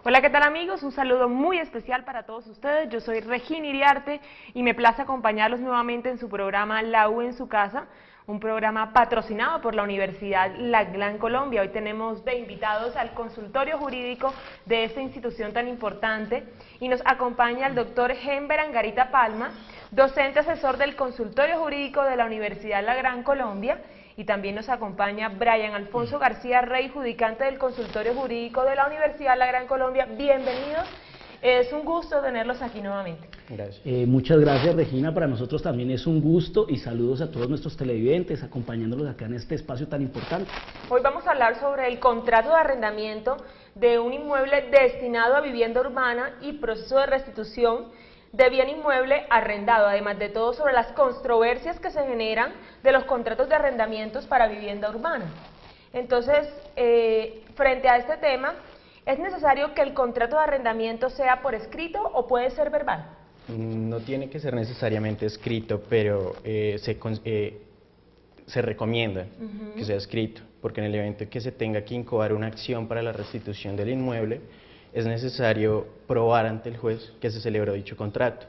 Hola, ¿qué tal amigos? Un saludo muy especial para todos ustedes. Yo soy Regina Iriarte y me place acompañarlos nuevamente en su programa La U en su casa, un programa patrocinado por la Universidad La Gran Colombia. Hoy tenemos de invitados al consultorio jurídico de esta institución tan importante y nos acompaña el doctor Henber Angarita Palma, docente asesor del consultorio jurídico de la Universidad La Gran Colombia. Y también nos acompaña Brian Alfonso García Rey, judicante del consultorio jurídico de la Universidad La Gran Colombia. Bienvenidos, es un gusto tenerlos aquí nuevamente. Gracias. Muchas gracias, Regina, para nosotros también es un gusto y saludos a todos nuestros televidentes acompañándolos acá en este espacio tan importante. Hoy vamos a hablar sobre el contrato de arrendamiento de un inmueble destinado a vivienda urbana y proceso de restitución de bien inmueble arrendado, además de todo sobre las controversias que se generan de los contratos de arrendamientos para vivienda urbana. Entonces, frente a este tema, ¿es necesario que el contrato de arrendamiento sea por escrito o puede ser verbal? No tiene que ser necesariamente escrito, pero se recomienda que sea escrito, porque en el evento que se tenga que incoar una acción para la restitución del inmueble, es necesario probar ante el juez que se celebró dicho contrato.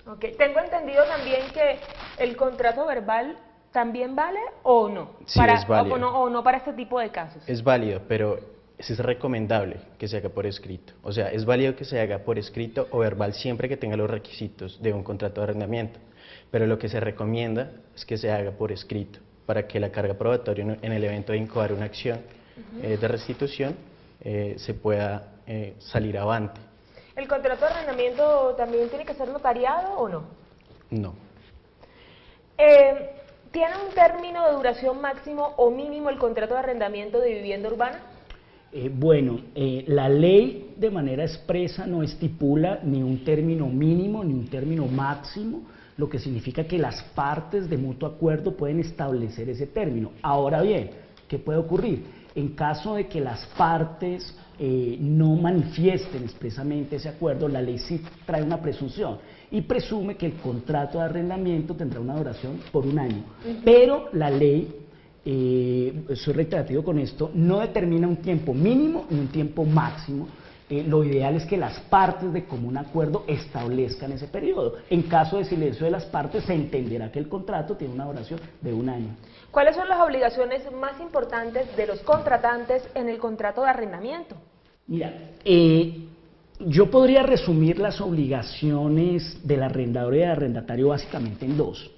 Okay. Tengo entendido también que el contrato verbal también vale o no, Sí, es válido. O no para este tipo de casos. Es válido, pero es recomendable que se haga por escrito. O sea, es válido que se haga por escrito o verbal siempre que tenga los requisitos de un contrato de arrendamiento. Pero lo que se recomienda es que se haga por escrito, para que la carga probatoria en el evento de incoar una acción de restitución se pueda salir avante. ¿El contrato de arrendamiento también tiene que ser notariado o no? No. ¿Tiene un término de duración máximo o mínimo el contrato de arrendamiento de vivienda urbana? La ley de manera expresa no estipula ni un término mínimo ni un término máximo, lo que significa que las partes de mutuo acuerdo pueden establecer ese término. Ahora bien, ¿qué puede ocurrir? En caso de que las partes no manifiesten expresamente ese acuerdo, la ley sí trae una presunción y presume que el contrato de arrendamiento tendrá una duración por un año. Pero la ley, soy reiterativo con esto, no determina un tiempo mínimo ni un tiempo máximo. Lo ideal es que las partes de común acuerdo establezcan ese periodo. En caso de silencio de las partes, se entenderá que el contrato tiene una duración de un año. ¿Cuáles son las obligaciones más importantes de los contratantes en el contrato de arrendamiento? Mira, yo podría resumir las obligaciones del arrendador y del arrendatario básicamente en dos.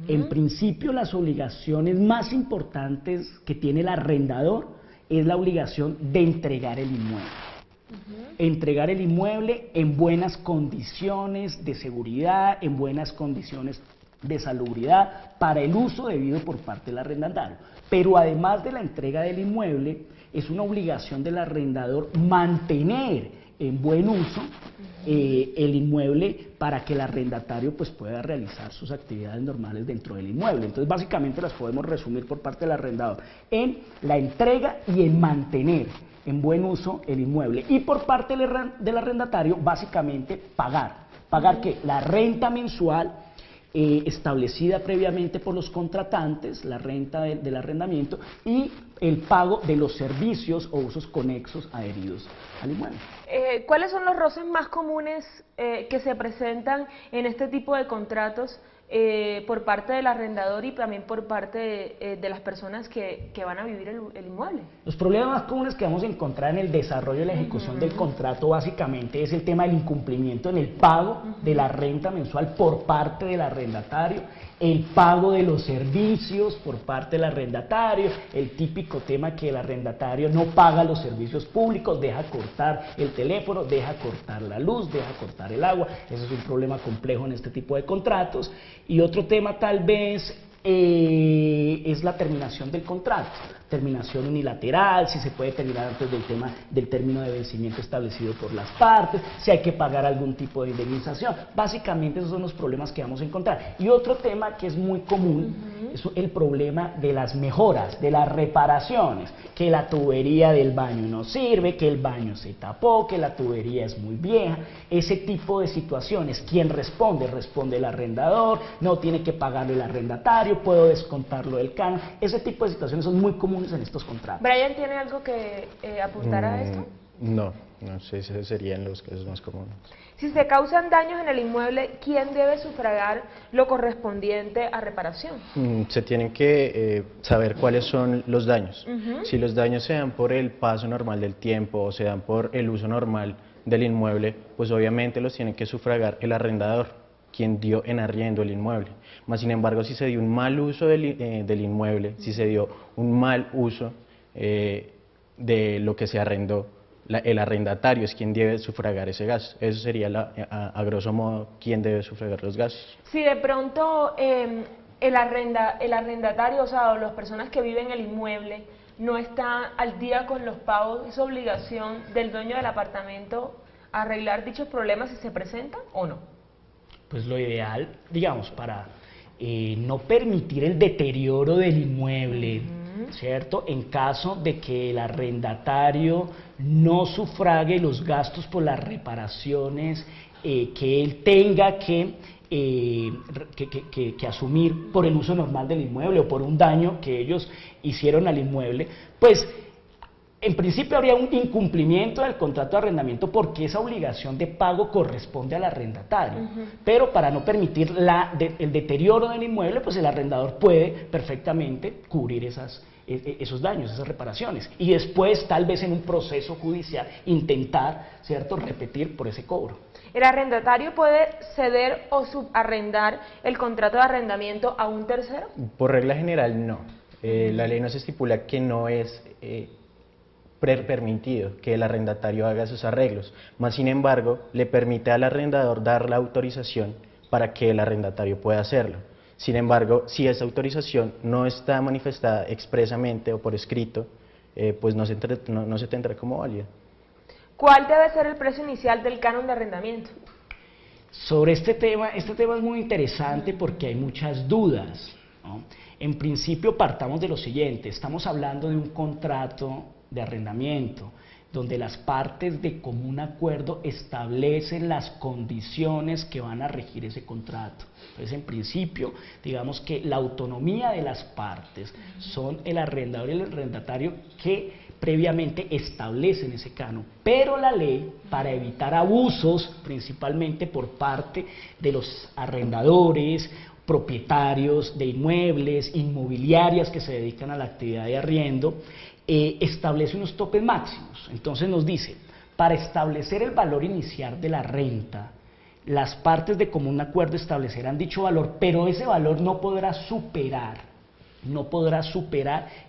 En principio, las obligaciones más importantes que tiene el arrendador es la obligación de entregar el inmueble. Entregar el inmueble en buenas condiciones de seguridad, en buenas condiciones de salubridad para el uso debido por parte del arrendatario. Pero además de la entrega del inmueble, es una obligación del arrendador mantener en buen uso el inmueble para que el arrendatario pues pueda realizar sus actividades normales dentro del inmueble. Entonces básicamente las podemos resumir por parte del arrendador en la entrega y en mantener en buen uso el inmueble, y por parte del arrendatario básicamente pagar que la renta mensual establecida previamente por los contratantes, la renta del arrendamiento y el pago de los servicios o usos conexos adheridos al inmueble. ¿Cuáles son los roces más comunes que se presentan en este tipo de contratos por parte del arrendador y también por parte de las personas que van a vivir el inmueble? Los problemas más comunes que vamos a encontrar en el desarrollo y la ejecución del contrato básicamente es el tema del incumplimiento en el pago de la renta mensual por parte del arrendatario, el pago de los servicios por parte del arrendatario, el típico tema que el arrendatario no paga los servicios públicos, deja cortar el teléfono, deja cortar la luz, deja cortar el agua. Ese es un problema complejo en este tipo de contratos. Y otro tema tal vez es la terminación del contrato, terminación unilateral, si se puede terminar antes del término de vencimiento establecido por las partes, si hay que pagar algún tipo de indemnización. Básicamente esos son los problemas que vamos a encontrar. Y otro tema que es muy común es el problema de las mejoras, de las reparaciones, que la tubería del baño no sirve, que el baño se tapó, que la tubería es muy vieja, ese tipo de situaciones. ¿Quién responde? Responde el arrendador, no tiene que pagarle el arrendatario, puedo descontarlo del canon. Ese tipo de situaciones son muy comunes en estos contratos. Brian, ¿tiene algo que apuntar a esto? No, no sé, esos serían los casos más comunes. Si se causan daños en el inmueble, ¿quién debe sufragar lo correspondiente a reparación? Se tienen que saber cuáles son los daños. Si los daños se dan por el paso normal del tiempo o se dan por el uso normal del inmueble, pues obviamente los tiene que sufragar el arrendador, quien dio en arriendo el inmueble. Más sin embargo, si se dio un mal uso del inmueble, si se dio un mal uso de lo que se arrendó, el arrendatario es quien debe sufragar ese gasto. Eso sería, a grosso modo, quien debe sufragar los gastos. Si de pronto el arrendatario, o sea, o las personas que viven en el inmueble, no está al día con los pagos, ¿es obligación del dueño del apartamento arreglar dichos problemas si se presentan o no? Pues lo ideal, digamos, para no permitir el deterioro del inmueble, ¿cierto? En caso de que el arrendatario no sufrague los gastos por las reparaciones que él tenga que asumir por el uso normal del inmueble o por un daño que ellos hicieron al inmueble, pues en principio habría un incumplimiento del contrato de arrendamiento porque esa obligación de pago corresponde al arrendatario, pero para no permitir el deterioro del inmueble, pues el arrendador puede perfectamente cubrir esos daños, esas reparaciones, y después tal vez en un proceso judicial intentar, ¿cierto?, repetir por ese cobro. ¿El arrendatario puede ceder o subarrendar el contrato de arrendamiento a un tercero? Por regla general, no. La ley nos estipula que no es permitido que el arrendatario haga esos arreglos, más sin embargo, le permite al arrendador dar la autorización para que el arrendatario pueda hacerlo. Sin embargo, si esa autorización no está manifestada expresamente o por escrito, pues no se tendrá como válida. ¿Cuál debe ser el precio inicial del canon de arrendamiento? Sobre este tema es muy interesante porque hay muchas dudas, ¿no? En principio partamos de lo siguiente, estamos hablando de un contrato de arrendamiento, donde las partes de común acuerdo establecen las condiciones que van a regir ese contrato. Entonces, en principio, digamos que la autonomía de las partes son el arrendador y el arrendatario que previamente establecen ese canon, pero la ley, para evitar abusos, principalmente por parte de los arrendadores, propietarios de inmuebles, inmobiliarias que se dedican a la actividad de arriendo, establece unos topes máximos. Entonces nos dice, para establecer el valor inicial de la renta, las partes de común acuerdo establecerán dicho valor, pero ese valor no podrá superar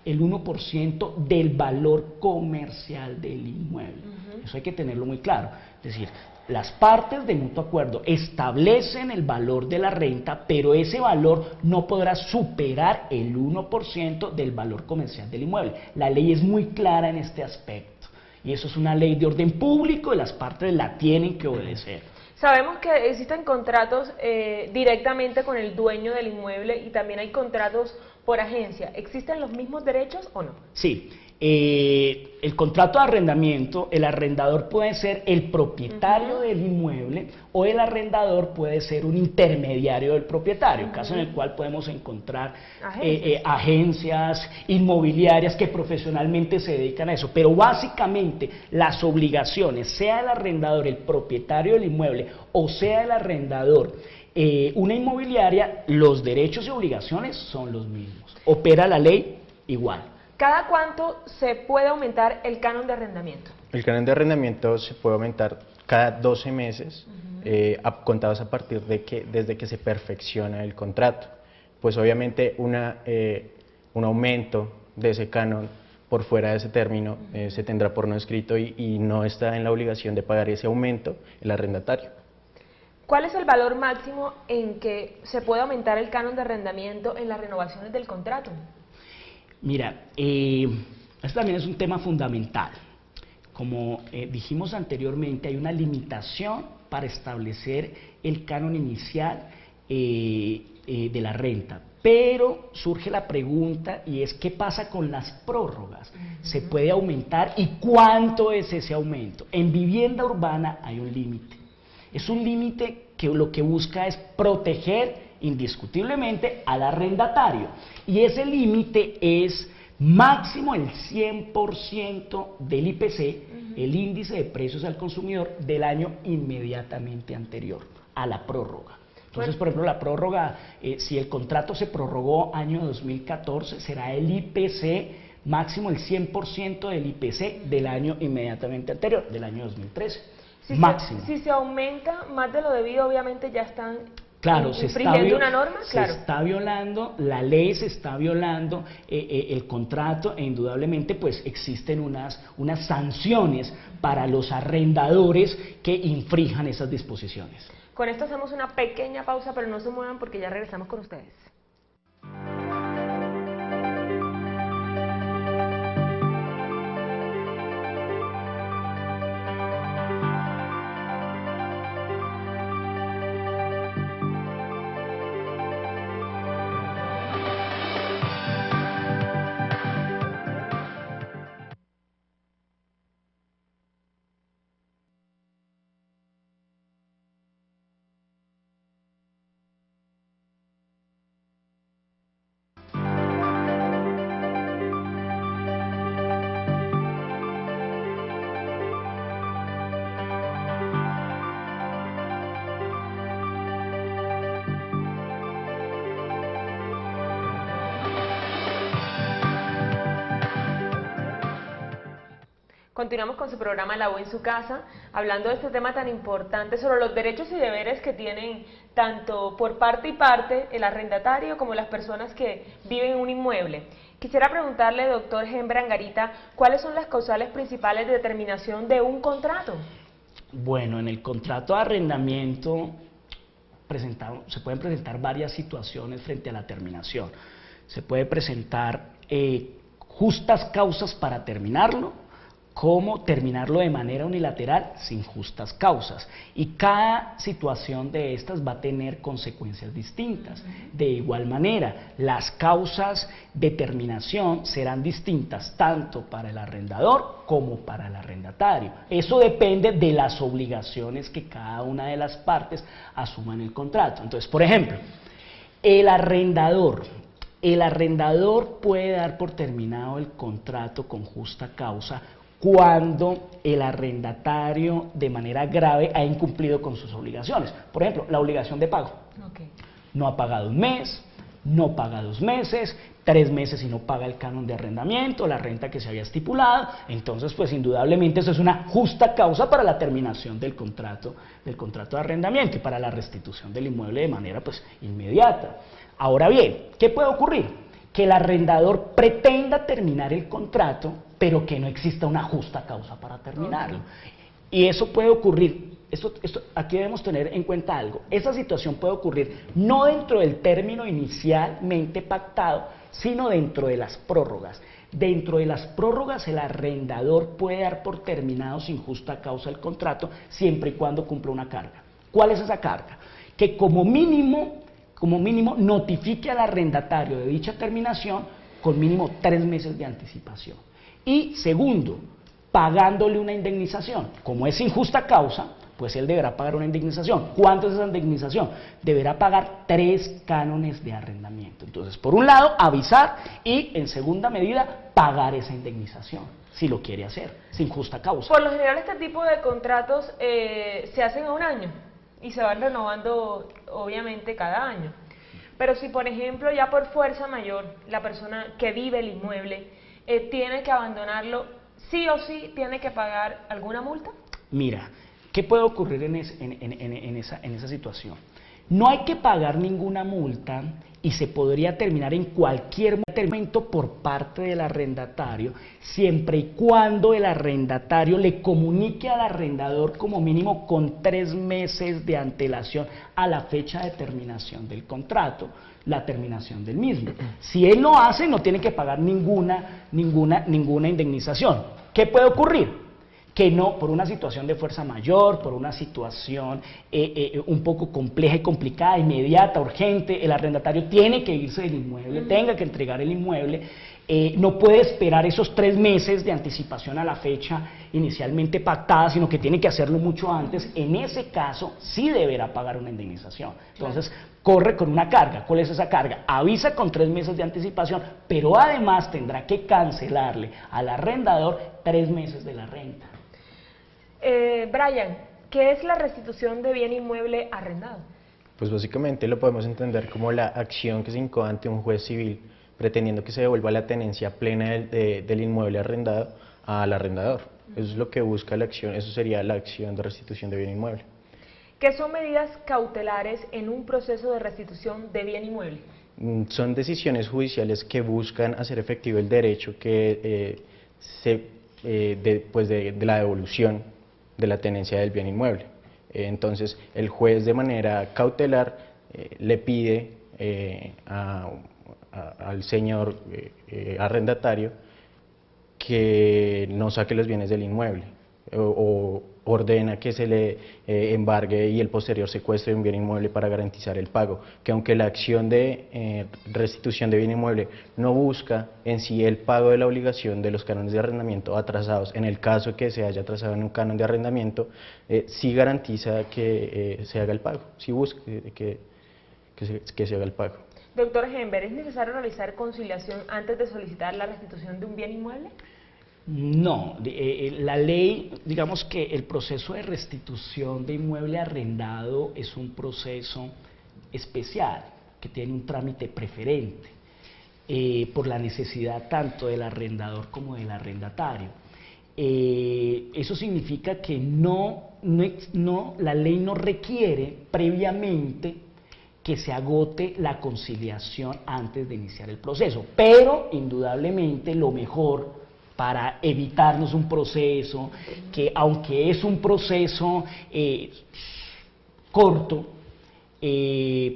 el 1% del valor comercial del inmueble. Eso hay que tenerlo muy claro. Es decir, las partes de mutuo acuerdo establecen el valor de la renta, pero ese valor no podrá superar el 1% del valor comercial del inmueble. La ley es muy clara en este aspecto, y eso es una ley de orden público y las partes la tienen que obedecer. Sabemos que existen contratos directamente con el dueño del inmueble y también hay contratos por agencia. ¿Existen los mismos derechos o no? Sí. El contrato de arrendamiento, el arrendador puede ser el propietario del inmueble o el arrendador puede ser un intermediario del propietario, caso en el cual podemos encontrar agencias inmobiliarias que profesionalmente se dedican a eso, pero básicamente las obligaciones, sea el arrendador el propietario del inmueble o sea el arrendador una inmobiliaria, los derechos y obligaciones son los mismos, opera la ley igual. ¿Cada cuánto se puede aumentar el canon de arrendamiento? El canon de arrendamiento se puede aumentar cada 12 meses, contados a partir desde que se perfecciona el contrato. Pues obviamente un aumento de ese canon por fuera de ese término se tendrá por no escrito y no está en la obligación de pagar ese aumento el arrendatario. ¿Cuál es el valor máximo en que se puede aumentar el canon de arrendamiento en las renovaciones del contrato? Mira, esto también es un tema fundamental. Como dijimos anteriormente, hay una limitación para establecer el canon inicial de la renta. Pero surge la pregunta y es ¿qué pasa con las prórrogas? ¿Se puede aumentar y cuánto es ese aumento? En vivienda urbana hay un límite. Es un límite que lo que busca es proteger indiscutiblemente al arrendatario y ese límite es máximo el 100% del IPC, el índice de precios al consumidor del año inmediatamente anterior a la prórroga. Entonces, por ejemplo, la prórroga, si el contrato se prorrogó año 2014, será el IPC máximo el 100% del IPC del año inmediatamente anterior, del año 2013. Máximo. Si se aumenta más de lo debido, obviamente ya están Claro, infringiendo una norma. Claro. Se está violando, la ley se está violando, el contrato, e indudablemente pues existen unas sanciones para los arrendadores que infrinjan esas disposiciones. Con esto hacemos una pequeña pausa, pero no se muevan porque ya regresamos con ustedes. Continuamos con su programa La U en su casa, hablando de este tema tan importante sobre los derechos y deberes que tienen tanto por parte y parte el arrendatario como las personas que viven en un inmueble. Quisiera preguntarle, doctor Henry Angarita, ¿cuáles son las causales principales de determinación de un contrato? Bueno, en el contrato de arrendamiento se pueden presentar varias situaciones frente a la terminación. Se puede presentar justas causas para terminarlo, como terminarlo de manera unilateral sin justas causas. Y cada situación de estas va a tener consecuencias distintas. De igual manera, las causas de terminación serán distintas tanto para el arrendador como para el arrendatario. Eso depende de las obligaciones que cada una de las partes asuma en el contrato. Entonces, por ejemplo, el arrendador puede dar por terminado el contrato con justa causa cuando el arrendatario de manera grave ha incumplido con sus obligaciones. Por ejemplo, la obligación de pago. No ha pagado un mes, no paga 2 meses, 3 meses y no paga el canon de arrendamiento, la renta que se había estipulado. Entonces, pues indudablemente eso es una justa causa para la terminación del contrato de arrendamiento y para la restitución del inmueble de manera pues inmediata. Ahora bien, ¿qué puede ocurrir? Que el arrendador pretenda terminar el contrato, pero que no exista una justa causa para terminarlo. Y eso puede ocurrir, aquí debemos tener en cuenta algo, esa situación puede ocurrir no dentro del término inicialmente pactado, sino dentro de las prórrogas. Dentro de las prórrogas el arrendador puede dar por terminado sin justa causa el contrato, siempre y cuando cumpla una carga. ¿Cuál es esa carga? Que como mínimo notifique al arrendatario de dicha terminación con mínimo 3 meses de anticipación. Y segundo, pagándole una indemnización. Como es sin justa causa, pues él deberá pagar una indemnización. ¿Cuánto es esa indemnización? Deberá pagar 3 cánones de arrendamiento. Entonces, por un lado, avisar y, en segunda medida, pagar esa indemnización, si lo quiere hacer, sin justa causa. Por lo general, este tipo de contratos se hacen a un año y se van renovando, obviamente, cada año. Pero si, por ejemplo, ya por fuerza mayor, la persona que vive el inmueble tiene que abandonarlo, sí o sí tiene que pagar alguna multa. Mira, ¿qué puede ocurrir en esa situación? No hay que pagar ninguna multa y se podría terminar en cualquier momento por parte del arrendatario, siempre y cuando el arrendatario le comunique al arrendador como mínimo con 3 meses de antelación a la fecha de terminación del contrato, la terminación del mismo. Si él lo hace, no tiene que pagar ninguna indemnización. ¿Qué puede ocurrir? Que no, por una situación de fuerza mayor, por una situación un poco compleja y complicada, inmediata, urgente, el arrendatario tiene que irse del inmueble, tenga que entregar el inmueble, no puede esperar esos 3 meses de anticipación a la fecha inicialmente pactada, sino que tiene que hacerlo mucho antes. En ese caso, sí deberá pagar una indemnización. Entonces, corre con una carga. ¿Cuál es esa carga? Avisa con 3 meses de anticipación, pero además tendrá que cancelarle al arrendador 3 meses de la renta. Brian, ¿qué es la restitución de bien inmueble arrendado? Pues básicamente lo podemos entender como la acción que se incoa ante un juez civil pretendiendo que se devuelva la tenencia plena del inmueble arrendado al arrendador. Eso es lo que busca la acción, eso sería la acción de restitución de bien inmueble. ¿Qué son medidas cautelares en un proceso de restitución de bien inmueble? Son decisiones judiciales que buscan hacer efectivo el derecho que de la devolución de la tenencia del bien inmueble. Entonces, el juez de manera cautelar le pide al señor arrendatario que no saque los bienes del inmueble o ordena que se le embargue y el posterior secuestro de un bien inmueble para garantizar el pago, que aunque la acción de restitución de bien inmueble no busca en sí el pago de la obligación de los cánones de arrendamiento atrasados, en el caso que se haya atrasado en un canon de arrendamiento, sí garantiza que se haga el pago, sí busca que se haga el pago. Doctor Hember, ¿es necesario realizar conciliación antes de solicitar la restitución de un bien inmueble? No, la ley, digamos que el proceso de restitución de inmueble arrendado es un proceso especial, que tiene un trámite preferente, por la necesidad tanto del arrendador como del arrendatario. Eso significa que la ley no requiere previamente que se agote la conciliación antes de iniciar el proceso, pero indudablemente lo mejor para evitarnos un proceso que, aunque es un proceso corto,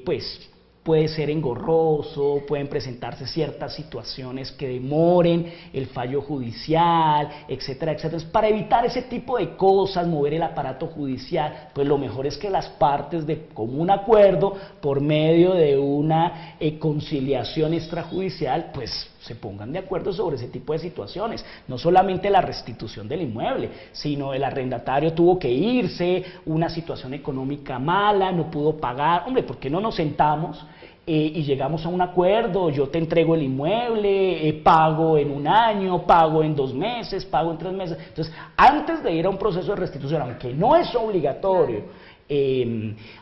pues puede ser engorroso, pueden presentarse ciertas situaciones que demoren el fallo judicial, etcétera, etcétera. Entonces, para evitar ese tipo de cosas, mover el aparato judicial, pues lo mejor es que las partes de común acuerdo, por medio de una conciliación extrajudicial, pues se pongan de acuerdo sobre ese tipo de situaciones. No solamente la restitución del inmueble, sino el arrendatario tuvo que irse, una situación económica mala, no pudo pagar. Hombre, ¿por qué no nos sentamos y llegamos a un acuerdo? Yo te entrego el inmueble, pago en 1 año, pago en 2 meses, pago en 3 meses. Entonces, antes de ir a un proceso de restitución, aunque no es obligatorio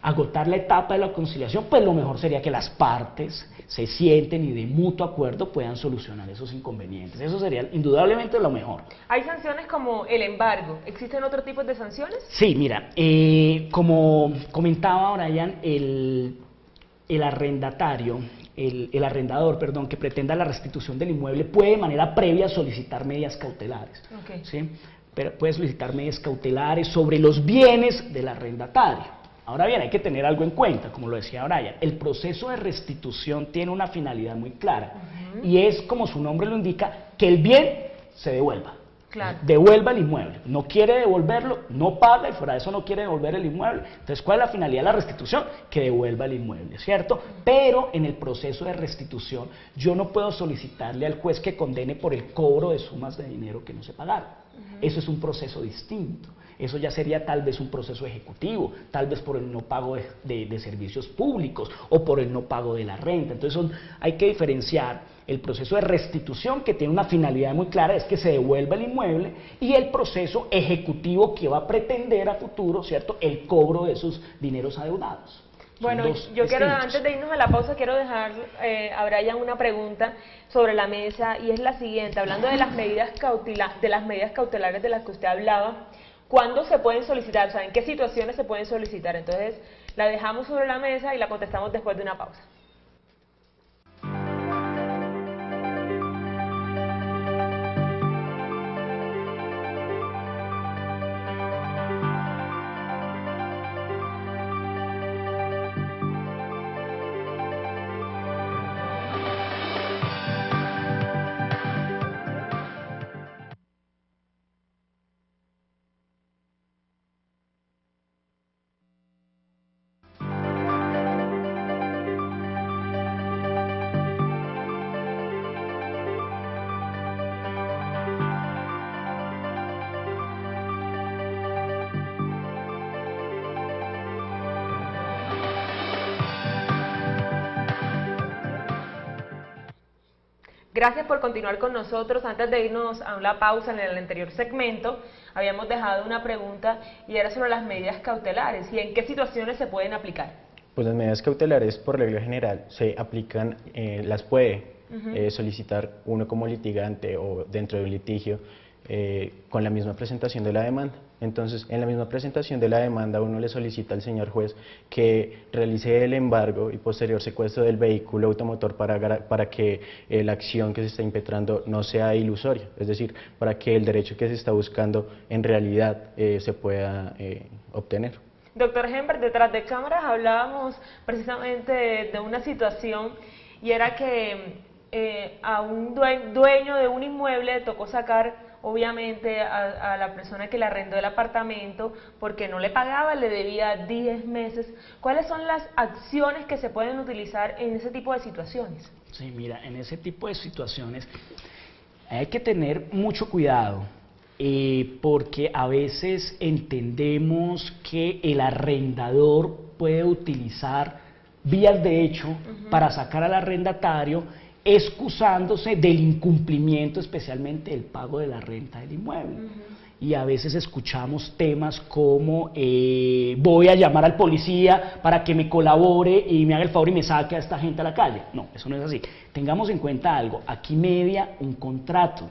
agotar la etapa de la conciliación, pues lo mejor sería que las partes se sienten y de mutuo acuerdo puedan solucionar esos inconvenientes. Eso sería indudablemente lo mejor. ¿Hay sanciones como el embargo? ¿Existen otros tipos de sanciones? Sí, mira, como comentaba Brian, el arrendatario, el arrendador, perdón, que pretenda la restitución del inmueble puede de manera previa solicitar medidas cautelares. Okay. ¿Sí? Pero puede solicitar medidas cautelares sobre los bienes del arrendatario. Ahora bien, hay que tener algo en cuenta, como lo decía Brian, el proceso de restitución tiene una finalidad muy clara, y es, como su nombre lo indica, que el bien se devuelva. Claro. Devuelva el inmueble. No quiere devolverlo, no paga, y fuera de eso no quiere devolver el inmueble. Entonces, ¿cuál es la finalidad de la restitución? Que devuelva el inmueble, ¿cierto? Pero en el proceso de restitución yo no puedo solicitarle al juez que condene por el cobro de sumas de dinero que no se pagaron. Eso es un proceso distinto. Eso ya sería tal vez un proceso ejecutivo, tal vez por el no pago de servicios públicos o por el no pago de la renta. Entonces hay que diferenciar el proceso de restitución, que tiene una finalidad muy clara, es que se devuelva el inmueble, y el proceso ejecutivo, que va a pretender a futuro, ¿cierto?, el cobro de esos dineros adeudados. Bueno, yo quiero, antes de irnos a la pausa, quiero dejar a Brian una pregunta sobre la mesa, y es la siguiente. Hablando de las medidas cautelares de las que usted hablaba, ¿cuándo se pueden solicitar? O sea, ¿en qué situaciones se pueden solicitar? Entonces, la dejamos sobre la mesa y la contestamos después de una pausa. Gracias por continuar con nosotros. Antes de irnos a una pausa en el anterior segmento, habíamos dejado una pregunta y era sobre las medidas cautelares y en qué situaciones se pueden aplicar. Pues las medidas cautelares, por regla general, se aplican, las puede solicitar uno como litigante o dentro de un litigio con la misma presentación de la demanda. Entonces, en la misma presentación de la demanda, uno le solicita al señor juez que realice el embargo y posterior secuestro del vehículo automotor para que la acción que se está impetrando no sea ilusoria, es decir, para que el derecho que se está buscando en realidad se pueda obtener. Doctor Hembert, detrás de cámaras hablábamos precisamente de una situación y era que a un dueño de un inmueble le tocó sacar obviamente a la persona que le arrendó el apartamento porque no le pagaba, le debía 10 meses. ¿Cuáles son las acciones que se pueden utilizar en ese tipo de situaciones? Sí, mira, en ese tipo de situaciones hay que tener mucho cuidado. Porque a veces entendemos que el arrendador puede utilizar vías de hecho para sacar al arrendatario, excusándose del incumplimiento, especialmente del pago de la renta del inmueble. Y a veces escuchamos temas como voy a llamar al policía para que me colabore y me haga el favor y me saque a esta gente a la calle. No, eso no es así. Tengamos en cuenta algo, aquí media un contrato.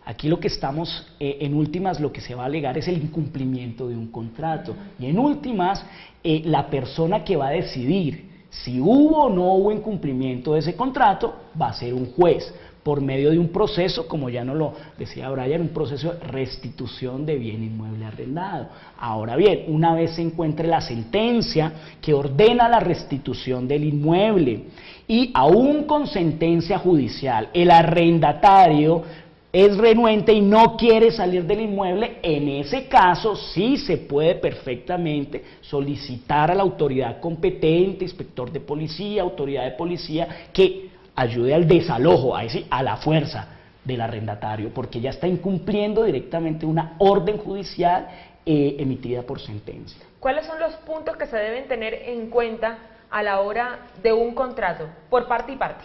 Aquí lo que estamos, en últimas, lo que se va a alegar es el incumplimiento de un contrato. Y en últimas, la persona que va a decidir si hubo o no hubo incumplimiento de ese contrato va a ser un juez, por medio de un proceso, como ya nos lo decía Brian, un proceso de restitución de bien inmueble arrendado. Ahora bien, una vez se encuentre la sentencia que ordena la restitución del inmueble y aún con sentencia judicial, el arrendatario es renuente y no quiere salir del inmueble, en ese caso sí se puede perfectamente solicitar a la autoridad competente, inspector de policía, autoridad de policía, que ayude al desalojo, a la fuerza del arrendatario, porque ya está incumpliendo directamente una orden judicial emitida por sentencia. ¿Cuáles son los puntos que se deben tener en cuenta a la hora de un contrato, por parte y parte?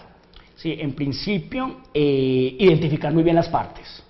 Sí, en principio, identificar muy bien las partes.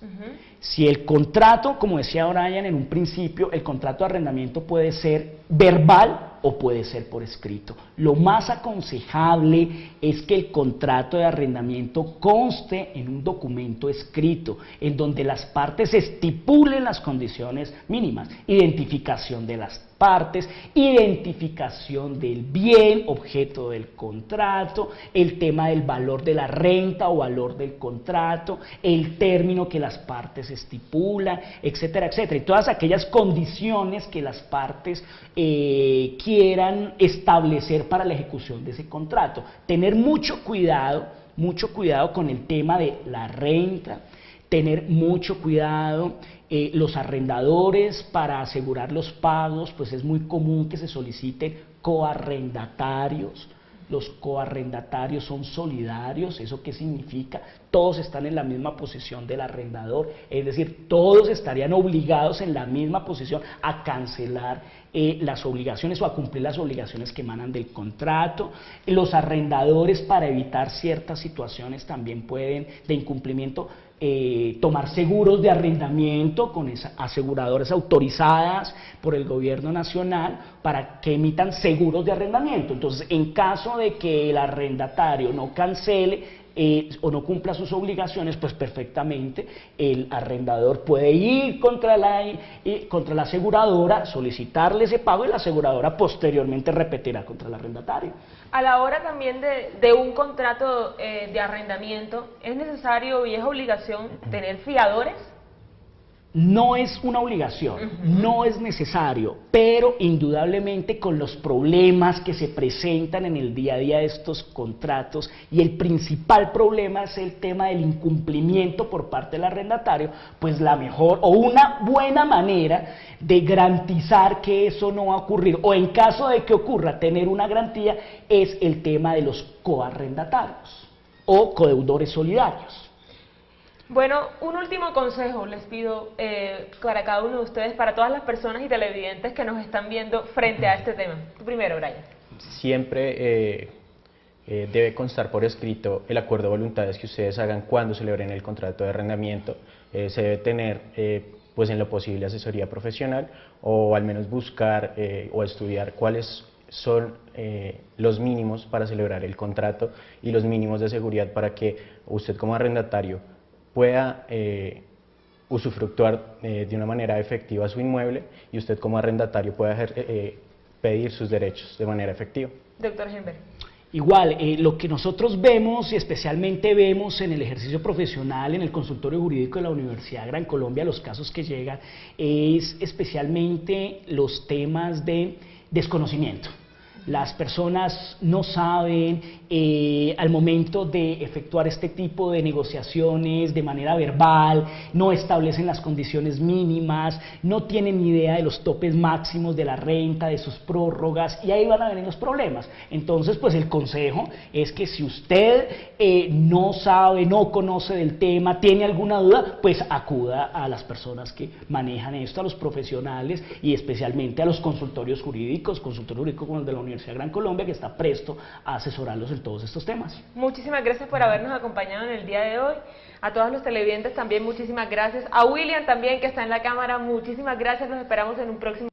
Si el contrato, como decía Brian en un principio, el contrato de arrendamiento puede ser verbal o puede ser por escrito. Lo más aconsejable es que el contrato de arrendamiento conste en un documento escrito, en donde las partes estipulen las condiciones mínimas, identificación de las partes, identificación del bien, objeto del contrato, el tema del valor de la renta o valor del contrato, el término que las partes estipulan, etcétera, etcétera, y todas aquellas condiciones que las partes quieran establecer para la ejecución de ese contrato. Tener mucho cuidado con el tema de la renta, tener mucho cuidado. Los arrendadores, para asegurar los pagos, pues es muy común que se soliciten coarrendatarios. Los coarrendatarios son solidarios. ¿Eso qué significa? Todos están en la misma posición del arrendador, es decir, todos estarían obligados en la misma posición a cancelar las obligaciones o a cumplir las obligaciones que emanan del contrato. Los arrendadores, para evitar ciertas situaciones también pueden, de incumplimiento, tomar seguros de arrendamiento con esas aseguradoras autorizadas por el gobierno nacional para que emitan seguros de arrendamiento. Entonces, en caso de que el arrendatario no cancele o no cumpla sus obligaciones, pues perfectamente el arrendador puede ir contra la aseguradora, solicitarle ese pago y la aseguradora posteriormente repetirá contra el arrendatario. A la hora también de un contrato de arrendamiento, ¿es necesario y es obligación tener fiadores? No es una obligación, no es necesario, pero indudablemente con los problemas que se presentan en el día a día de estos contratos, y el principal problema es el tema del incumplimiento por parte del arrendatario, pues la mejor o una buena manera de garantizar que eso no va a ocurrir, o en caso de que ocurra tener una garantía, es el tema de los coarrendatarios o codeudores solidarios. Bueno, un último consejo les pido para cada uno de ustedes, para todas las personas y televidentes que nos están viendo frente a este tema. Tú primero, Brian. Siempre debe constar por escrito el acuerdo de voluntades que ustedes hagan cuando celebren el contrato de arrendamiento. Se debe tener pues en lo posible asesoría profesional, o al menos buscar o estudiar cuáles son los mínimos para celebrar el contrato y los mínimos de seguridad para que usted como arrendatario pueda usufructuar de una manera efectiva su inmueble y usted como arrendatario pueda pedir sus derechos de manera efectiva. Doctor Henber. Igual, lo que nosotros vemos y especialmente vemos en el ejercicio profesional, en el consultorio jurídico de la Universidad Gran Colombia, los casos que llegan, es especialmente los temas de desconocimiento. Las personas no saben al momento de efectuar este tipo de negociaciones de manera verbal, no establecen las condiciones mínimas, no tienen idea de los topes máximos de la renta, de sus prórrogas, y ahí van a venir los problemas. Entonces, pues el consejo es que si usted no sabe, no conoce del tema, tiene alguna duda, pues acuda a las personas que manejan esto, a los profesionales y especialmente a los consultorios jurídicos como el de la Universidad Gran Colombia, que está presto a asesorarlos en todos estos temas. Muchísimas gracias por habernos acompañado en el día de hoy. A todos los televidentes también muchísimas gracias. A William también, que está en la cámara, muchísimas gracias. Los esperamos en un próximo